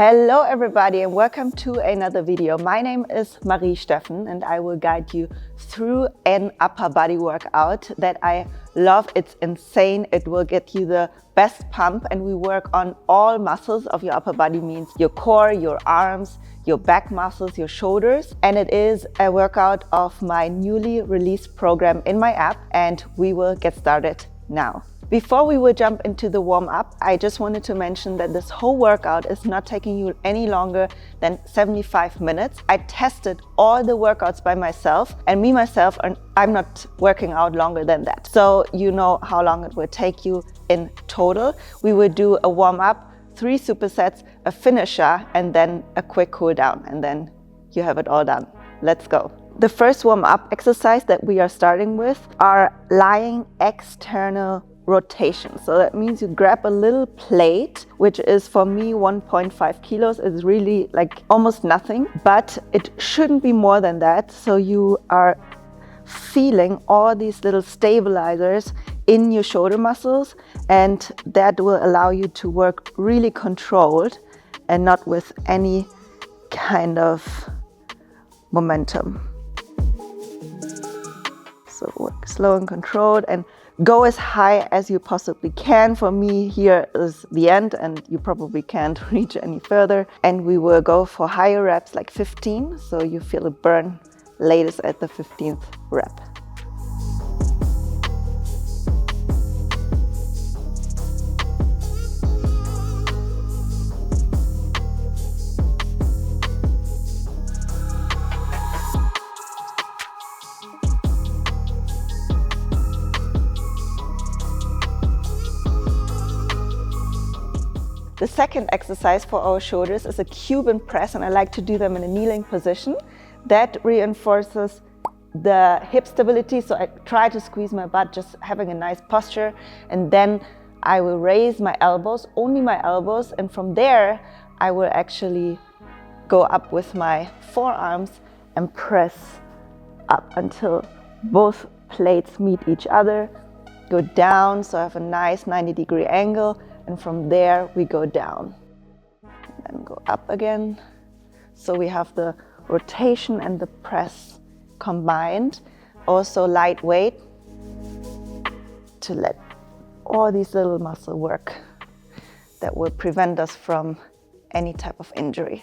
Hello everybody and welcome to another video. My name is Marie Steffen and I will guide you through an upper body workout that I love. It's insane. It will get you the best pump and we work on all muscles of your upper body, means your core, your arms, your back muscles, your shoulders. And it is a workout of my newly released program in my app and we will get started now. Before we will jump into the warm-up, I just wanted to mention that this whole workout is not taking you any longer than 75 minutes. I tested all the workouts by myself and I'm not working out longer than that. So you know how long it will take you in total. We will do a warm-up, 3 supersets, a finisher, and then a quick cool down, and then you have it all done. Let's go. The first warm-up exercise that we are starting with are lying external rotation. So that means you grab a little plate, which is for me 1.5 kilos. It's really like almost nothing, but it shouldn't be more than that. So you are feeling all these little stabilizers in your shoulder muscles, and that will allow you to work really controlled and not with any kind of momentum. So work slow and controlled and go as high as you possibly can. For me, here is the end and you probably can't reach any further. And we will go for higher reps, like 15. So you feel a burn latest at the 15th rep. The second exercise for our shoulders is a Cuban press, and I like to do them in a kneeling position. That reinforces the hip stability, so I try to squeeze my butt, just having a nice posture, and then I will raise my elbows, only my elbows, and from there I will actually go up with my forearms and press up until both plates meet each other. Go down, so I have a nice 90-degree angle. And from there we go down and then go up again. So we have the rotation and the press combined. Also lightweight to let all these little muscle work that will prevent us from any type of injury.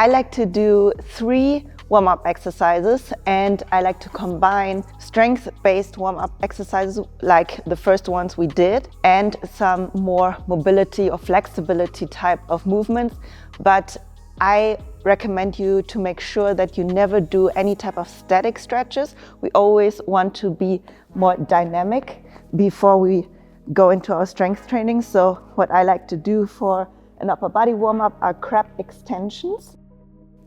I like to do 3 warm-up exercises, and I like to combine strength-based warm-up exercises like the first ones we did and some more mobility or flexibility type of movements. But I recommend you to make sure that you never do any type of static stretches. We always want to be more dynamic before we go into our strength training. So what I like to do for an upper body warm-up are crab extensions.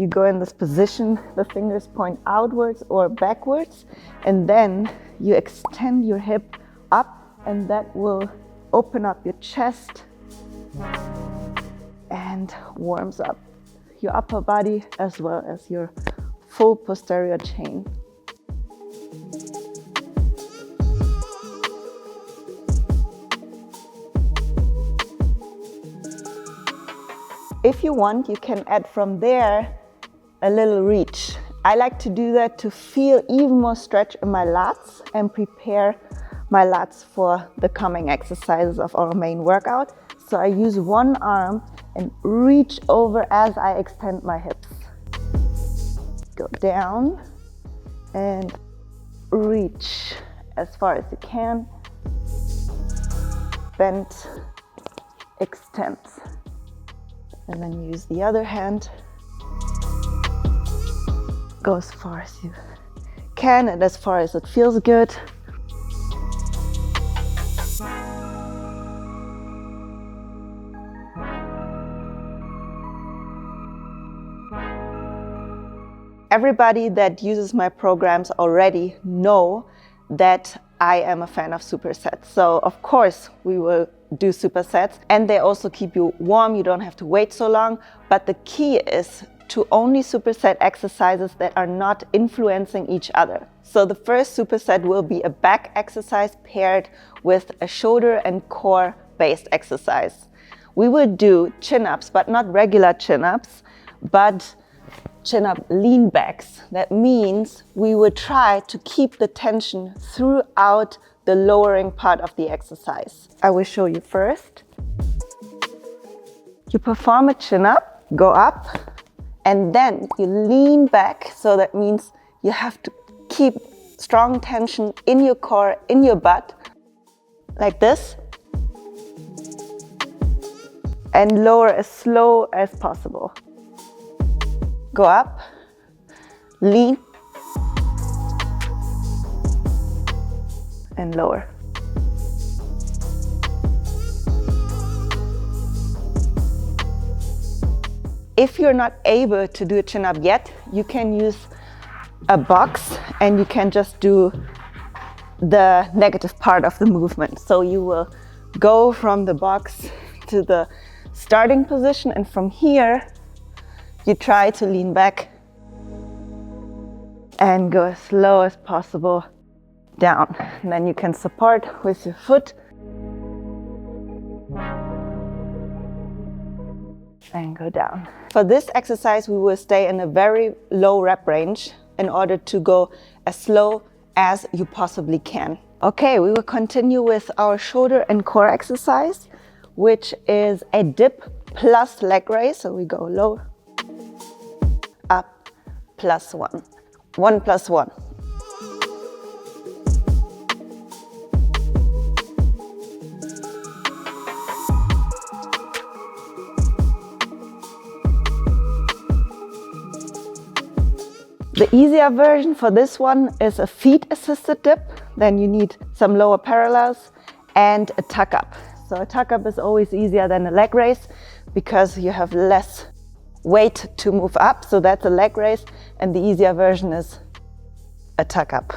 You go in this position, the fingers point outwards or backwards, and then you extend your hip up, and that will open up your chest and warms up your upper body as well as your full posterior chain. If you want, you can add from there a little reach. I like to do that to feel even more stretch in my lats and prepare my lats for the coming exercises of our main workout. So I use one arm and reach over as I extend my hips. Go down and reach as far as you can. Bend, extend. And then use the other hand. Go as far as you can and as far as it feels good. Everybody that uses my programs already know that I am a fan of supersets. So of course we will do supersets, and they also keep you warm. You don't have to wait so long. But the key is to only superset exercises that are not influencing each other. So the first superset will be a back exercise paired with a shoulder and core based exercise. We will do chin-ups, but not regular chin-ups, but chin-up lean backs. That means we will try to keep the tension throughout the lowering part of the exercise. I will show you first. You perform a chin-up, go up, and then you lean back. So that means you have to keep strong tension in your core, in your butt, like this, and lower as slow as possible. Go up, lean, and lower. If you're not able to do a chin-up yet, you can use a box and you can just do the negative part of the movement. So you will go from the box to the starting position, and from here you try to lean back and go as slow as possible down. And then you can support with your foot and go down. For this exercise, we will stay in a very low rep range in order to go as slow as you possibly can. Okay, we will continue with our shoulder and core exercise, which is a dip plus leg raise. So we go low, up, plus one, one plus one. The easier version for this one is a feet assisted dip. Then you need some lower parallels and a tuck up. So a tuck up is always easier than a leg raise because you have less weight to move up. So that's a leg raise, and the easier version is a tuck up.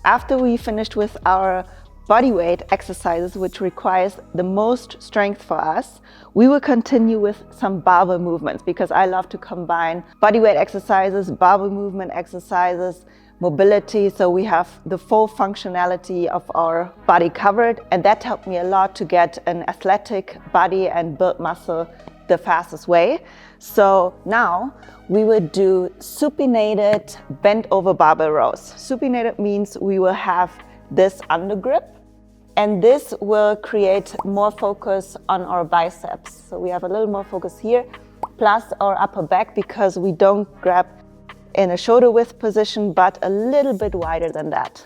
After we finished with our bodyweight exercises, which requires the most strength for us, we will continue with some barbell movements, because I love to combine bodyweight exercises, barbell movement exercises, mobility, so we have the full functionality of our body covered, and that helped me a lot to get an athletic body and build muscle the fastest way. So now we will do supinated bent over barbell rows. Supinated means we will have this under grip, and this will create more focus on our biceps. So we have a little more focus here, plus our upper back, because we don't grab in a shoulder width position, but a little bit wider than that.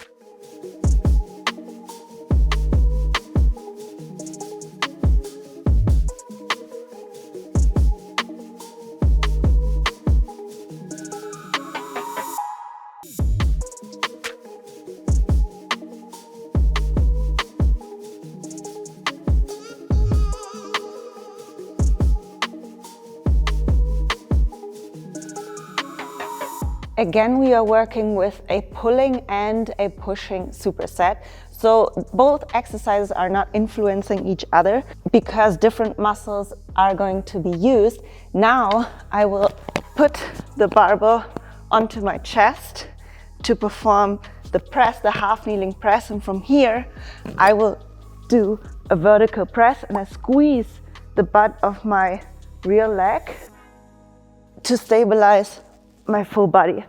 Again, we are working with a pulling and a pushing superset. So both exercises are not influencing each other because different muscles are going to be used. Now I will put the barbell onto my chest to perform the press, the half kneeling press. And from here, I will do a vertical press, and I squeeze the butt of my rear leg to stabilize my full body.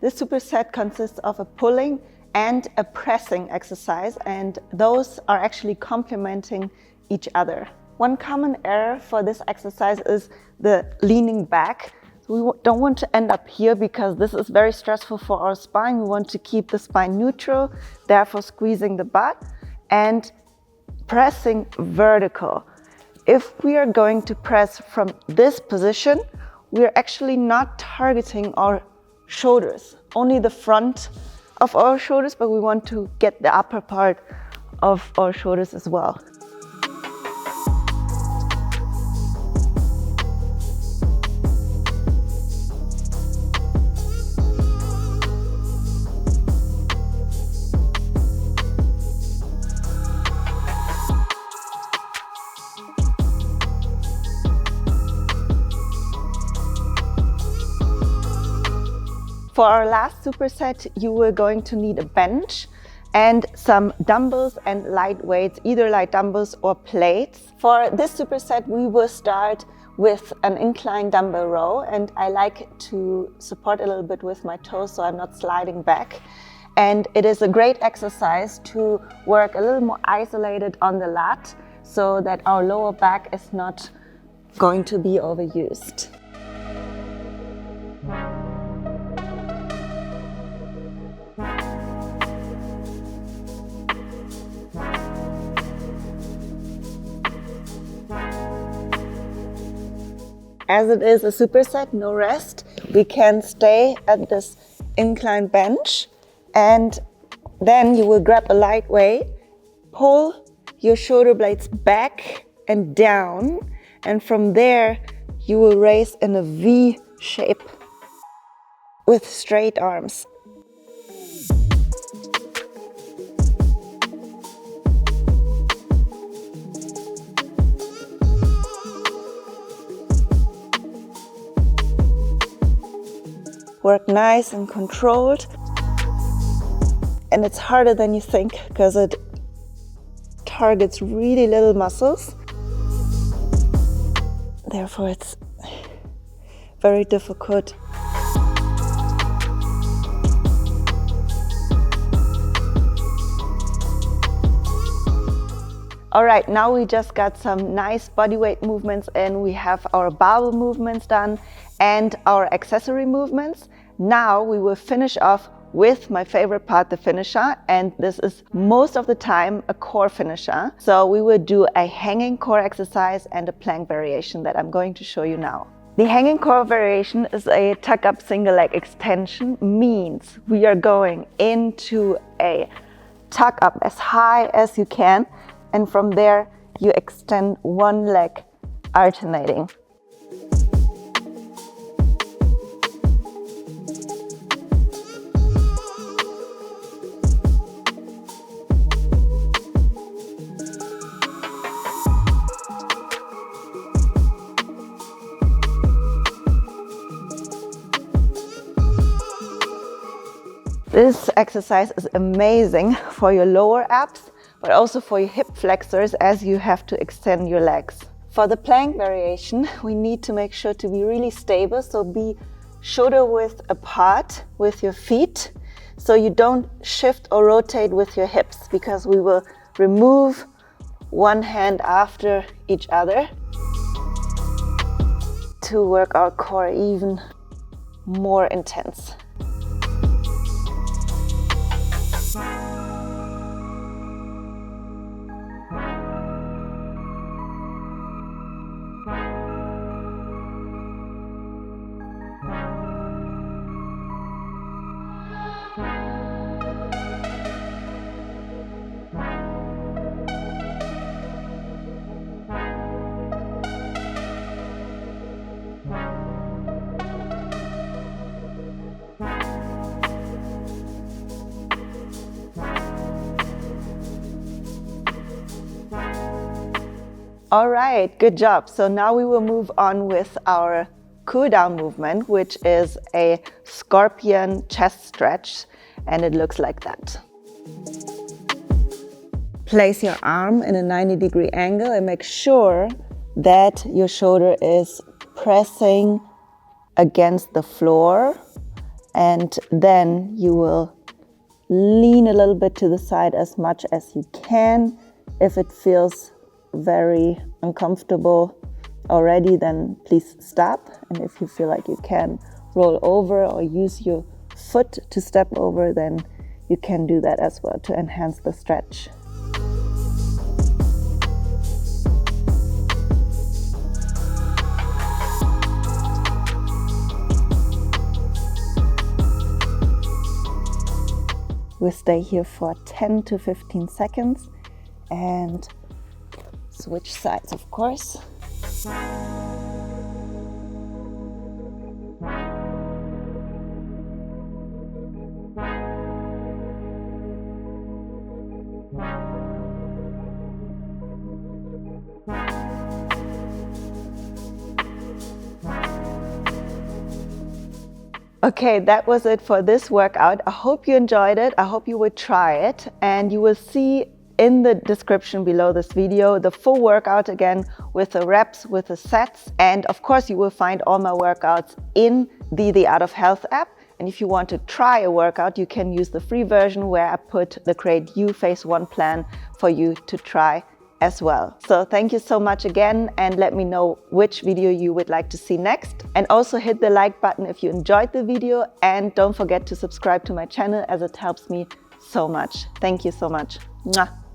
This superset consists of a pulling and a pressing exercise, and those are actually complementing each other. One common error for this exercise is the leaning back. We don't want to end up here because this is very stressful for our spine. We want to keep the spine neutral, therefore squeezing the butt. and pressing vertical. If we are going to press from this position, we are actually not targeting our shoulders, only the front of our shoulders, but we want to get the upper part of our shoulders as well. For our last superset, you were going to need a bench and some dumbbells and light weights, either light dumbbells or plates. For this superset, we will start with an incline dumbbell row, and I like to support a little bit with my toes so I'm not sliding back. And it is a great exercise to work a little more isolated on the lat so that our lower back is not going to be overused. As it is a superset, no rest, we can stay at this incline bench, and then you will grab a light weight, pull your shoulder blades back and down, and from there you will raise in a V shape with straight arms. Work nice and controlled, and it's harder than you think because it targets really little muscles. Therefore, it's very difficult. All right, now we just got some nice bodyweight movements in. We have our barbell movements done and our accessory movements. Now we will finish off with my favorite part, the finisher, and this is most of the time a core finisher. So we will do a hanging core exercise and a plank variation that I'm going to show you now. The hanging core variation is a tuck up single leg extension, means we are going into a tuck up as high as you can, and from there you extend one leg alternating. This exercise is amazing for your lower abs, but also for your hip flexors as you have to extend your legs. For the plank variation, we need to make sure to be really stable, so be shoulder width apart with your feet, so you don't shift or rotate with your hips, because we will remove one hand after each other to work our core even more intense. All right, good job. So now we will move on with our cool down movement, which is a scorpion chest stretch, and it looks like that. Place your arm in a 90-degree angle and make sure that your shoulder is pressing against the floor, and then you will lean a little bit to the side as much as you can. If it feels very uncomfortable already, then please stop. And if you feel like you can roll over or use your foot to step over, then you can do that as well to enhance the stretch. We'll stay here for 10 to 15 seconds and switch sides, of course. Okay, that was it for this workout. I hope you enjoyed it. I hope you would try it, and you will see in the description below this video the full workout again with the reps, with the sets, and of course you will find all my workouts in the Art of Health app. And if you want to try a workout, you can use the free version where I put the Create You Phase 1 plan for you to try as well. So thank you so much again, and let me know which video you would like to see next. And also hit the like button if you enjoyed the video, and don't forget to subscribe to my channel as it helps me so much. Thank you so much. Mwah.